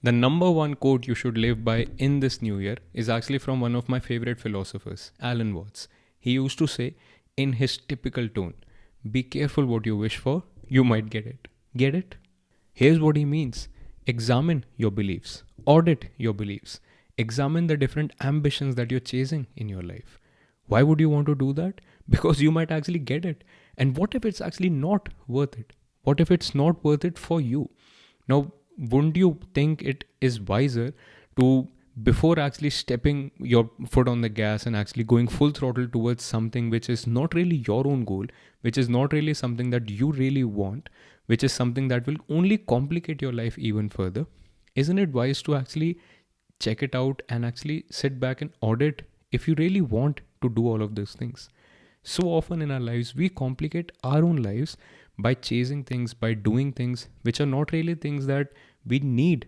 The number one quote you should live by in this new year is actually from one of my favorite philosophers, Alan Watts. He used to say, in his typical tone, be careful what you wish for, you might get it. Get it? Here's what he means: examine your beliefs, audit your beliefs, examine the different ambitions that you're chasing in your life. Why would you want to do that? Because you might actually get it. And what if it's actually not worth it? What if it's not worth it for you? Now, wouldn't you think it is wiser to, before actually stepping your foot on the gas and actually going full throttle towards something which is not really your own goal, which is not really something that you really want, which is something that will only complicate your life even further, isn't it wise to actually check it out and actually sit back and audit if you really want to do all of those things? So often in our lives, we complicate our own lives by chasing things, by doing things which are not really things that we need.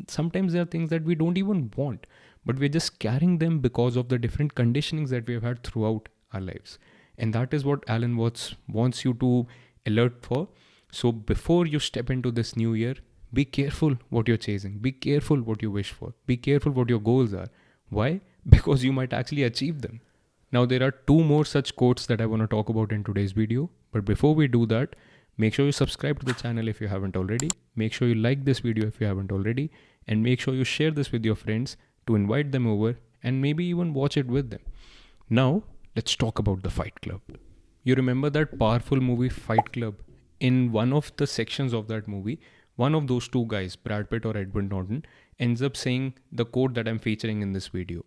Sometimes there are things that we don't even want, but we're just carrying them because of the different conditionings that we have had throughout our lives. And that is what Alan Watts wants you to alert for. So before you step into this new year, be careful what you're chasing. Be careful what you wish for. Be careful what your goals are. Why? Because you might actually achieve them. Now, there are two more such quotes that I want to talk about in today's video. But before we do that, make sure you subscribe to the channel if you haven't already. Make sure you like this video if you haven't already. And make sure you share this with your friends to invite them over and maybe even watch it with them. Now, let's talk about the Fight Club. You remember that powerful movie Fight Club? In one of the sections of that movie, one of those two guys, Brad Pitt or Edward Norton, ends up saying the quote that I'm featuring in this video.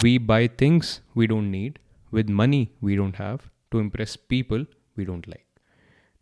We buy things we don't need with money we don't have to impress people we don't like.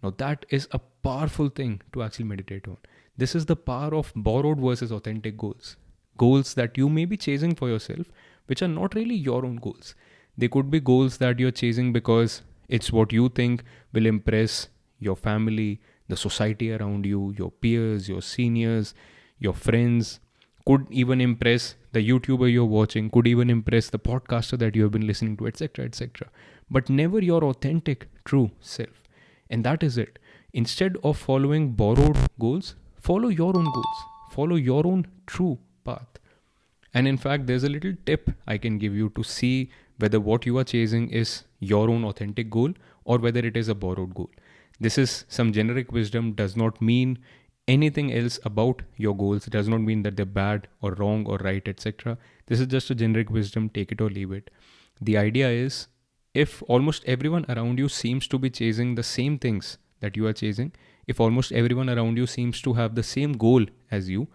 Now that is a powerful thing to actually meditate on. This is the power of borrowed versus authentic goals. Goals that you may be chasing for yourself, which are not really your own goals. They could be goals that you're chasing because it's what you think will impress your family, the society around you, your peers, your seniors, your friends, could even impress the YouTuber you're watching, could even impress the podcaster that you have been listening to, etc., etc. But never your authentic, true self. And that is it. Instead of following borrowed goals, follow your own goals. Follow your own true path. And in fact, there's a little tip I can give you to see whether what you are chasing is your own authentic goal or whether it is a borrowed goal. This is some generic wisdom, does not mean anything else about your goals. It does not mean that they're bad or wrong or right, etc. This is just a generic wisdom, take it or leave it. The idea is, if almost everyone around you seems to be chasing the same things that you are chasing, if almost everyone around you seems to have the same goal as you,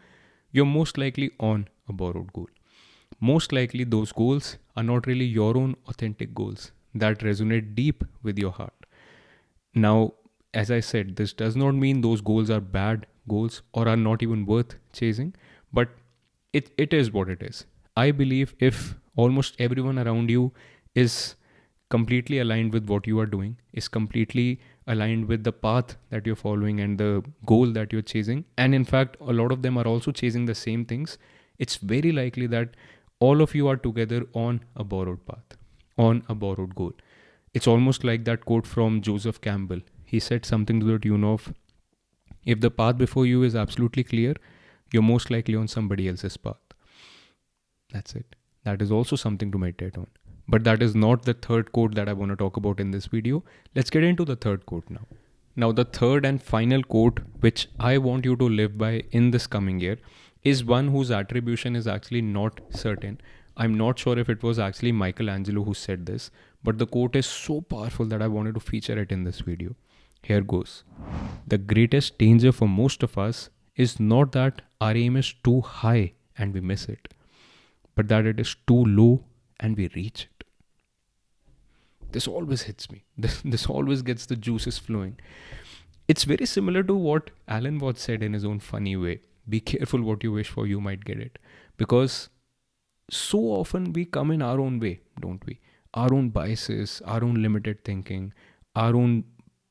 you're most likely on a borrowed goal. Most likely those goals are not really your own authentic goals that resonate deep with your heart. Now, as I said, this does not mean those goals are bad goals or are not even worth chasing, but it is what it is. I believe if almost everyone around you is completely aligned with what you are doing, is completely aligned with the path that you're following and the goal that you're chasing, and in fact, a lot of them are also chasing the same things, it's very likely that all of you are together on a borrowed path, on a borrowed goal. It's almost like that quote from Joseph Campbell. He said something to the tune of, if the path before you is absolutely clear, you're most likely on somebody else's path. That's it. That is also something to meditate on. But that is not the third quote that I want to talk about in this video. Let's get into the third quote now. Now, the third and final quote, which I want you to live by in this coming year, is one whose attribution is actually not certain. I'm not sure if it was actually Michelangelo who said this, but the quote is so powerful that I wanted to feature it in this video. Here goes. The greatest danger for most of us is not that our aim is too high and we miss it, but that it is too low and we reach it. This always hits me. This always gets the juices flowing. It's very similar to what Alan Watts said in his own funny way. Be careful what you wish for, you might get it. Because so often we come in our own way, don't we? Our own biases, our own limited thinking, our own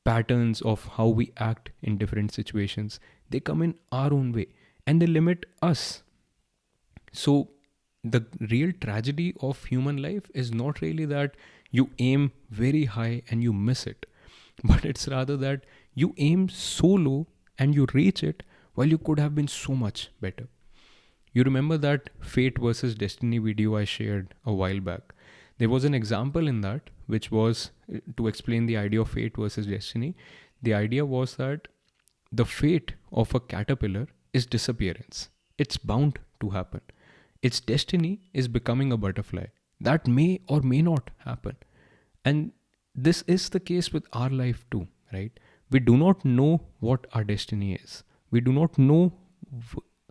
patterns of how we act in different situations, they come in our own way and they limit us. So the real tragedy of human life is not really that you aim very high and you miss it, but it's rather that you aim so low and you reach it while you could have been so much better. You remember that fate versus destiny video I shared a while back? There was an example in that which was to explain the idea of fate versus destiny. The idea was that the fate of a caterpillar is disappearance. It's bound to happen. Its destiny is becoming a butterfly. That may or may not happen. And this is the case with our life too, right? We do not know what our destiny is. We do not know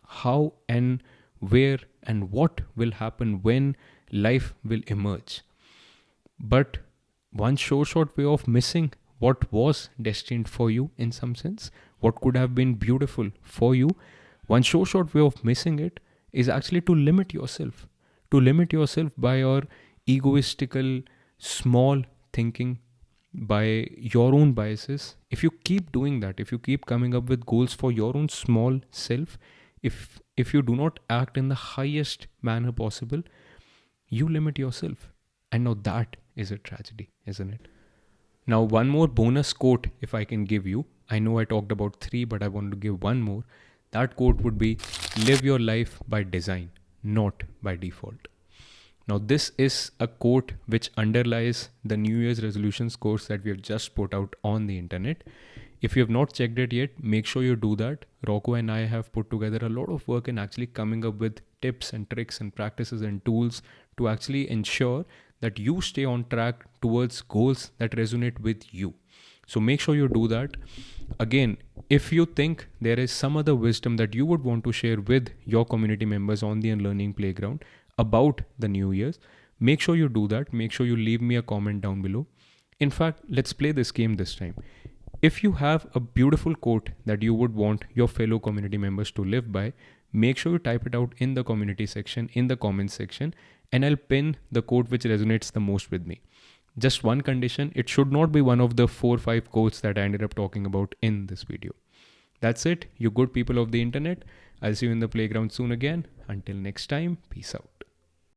how and where and what will happen when life will emerge. But one short way of missing what was destined for you in some sense, what could have been beautiful for you, one short way of missing it is actually to limit yourself. To limit yourself by your egoistical, small thinking, by your own biases. If you keep doing that, if you keep coming up with goals for your own small self, if you do not act in the highest manner possible, you limit yourself. And now that is a tragedy, isn't it? Now, one more bonus quote, if I can give you. I know I talked about 3, but I want to give one more. That quote would be, live your life by design, not by default. Now, this is a quote which underlies the New Year's resolutions course that we have just put out on the internet. If you have not checked it yet, make sure you do that. Rocco and I have put together a lot of work in actually coming up with tips and tricks and practices and tools to actually ensure that you stay on track towards goals that resonate with you. So make sure you do that. Again, if you think there is some other wisdom that you would want to share with your community members on the Unlearning Playground about the New Year's, make sure you do that. Make sure you leave me a comment down below. In fact, let's play this game this time. If you have a beautiful quote that you would want your fellow community members to live by, make sure you type it out in the community section, in the comments section, and I'll pin the quote which resonates the most with me. Just one condition, it should not be one of the 4 or 5 quotes that I ended up talking about in this video. That's it, you good people of the internet. I'll see you in the playground soon again. Until next time, peace out.